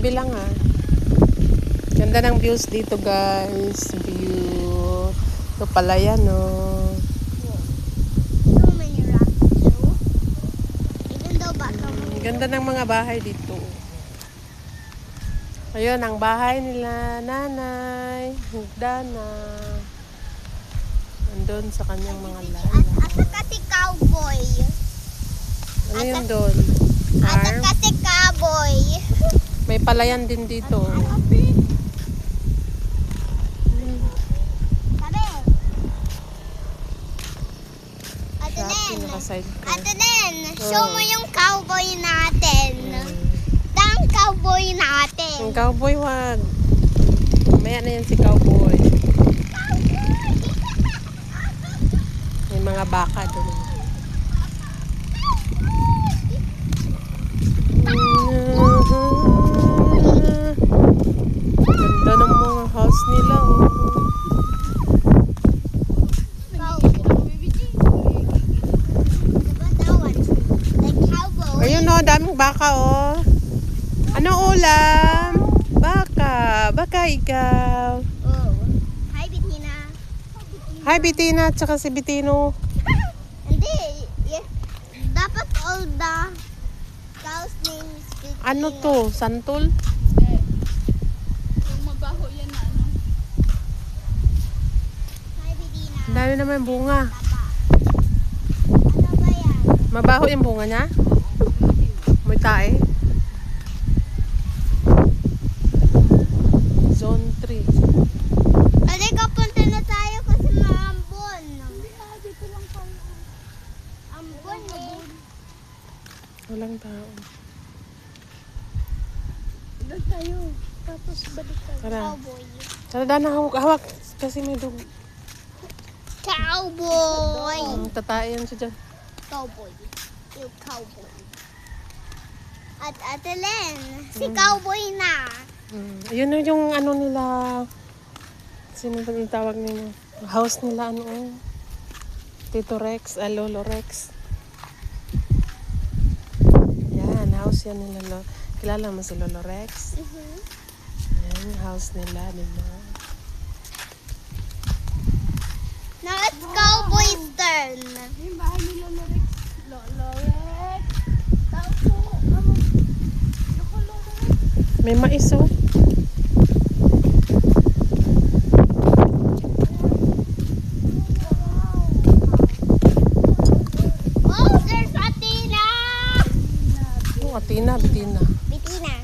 Gabi lang ah. Ganda ng views dito guys. View. Ito pala yan oh. So many rocks too. Even though baka Ganda ng mga bahay dito. Ayun, ang bahay nila, nanay, Dana. Nandun sa kanyang mga lala. Asa kasi cowboy. Ano yun doon? Asa Farm? kasi cowboy. May palayan din dito. Sabi. Ate Shopee, Nen. naka-sidecar. Ate Nen, show mo yung cowboy natin. Mm. Dang cowboy natin. Ang cowboy wag. Mamaya na yan si cowboy. May mga baka doon. Ganda ng mga house nila. Oh. Ayun oh, daming baka oh. Ano ulam? Baka. Baka ikaw. Oh. Hi, Bettina. Hi, Bettina. Tsaka si Betino. Hindi. Dapat all the cows names Bettina. Ano to? Santol? Yung mabaho yan na ano. Hi, Bettina. Ang dami naman bunga. Tapa. Ano ba yan? Mabaho yung bunga niya? May tae. Zone 3. Halika, punta na tayo kasi maambon. Dito lang pala. Ambon eh. Walang tao. Doon tayo. Tapos balik tayo. Tara. Cowboy. Tara, Dana, hawak. Kasi may dug. Cowboy. Tatae yan siya dyan. Cowboy. Yung cowboy. At Ate Len, si cowboy na. Ayun na yung ano nila. Sino ba yung tawag nila? House nila ano oh. Tito Rex, Lolo Rex. Yan, house yan nila. Kilala mo si Lolo Rex? Yan, yung house nila, diba? Now it's cowboy's turn. Yung bahay ni Lolo Rex. Lolo Rex. Tao po. Ano? Ako Lolo Rex. May mais oh. Oh, there's Athena. Oh, Atina, Bettina. Bettina.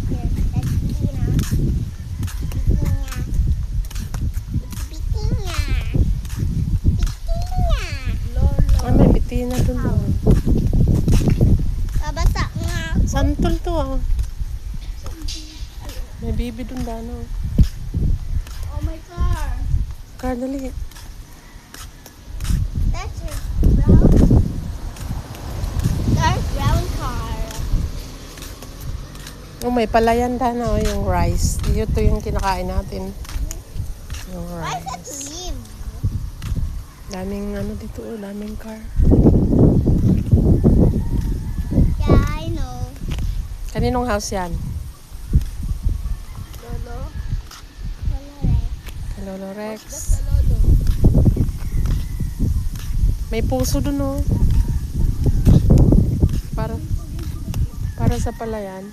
Here, that's Bettina. Bettina. It's Bettina. Bettina. Lolo. Ah, may Bettina dun oh. Babasa nga. Santol to ah. May bibi dun Dano. Oh my car. Car, dali. That's your brown. Dark brown car. Oh, may palayan Dano, oh, yung rice. Ito yung kinakain natin. Yung Why is that rice. leave? Daming ano dito oh, daming car. Yeah, I know. Kaninong house yan? Lolo. Kay Lolo Rex. Basta Lolo. May puso dun oh. Para sa palayan.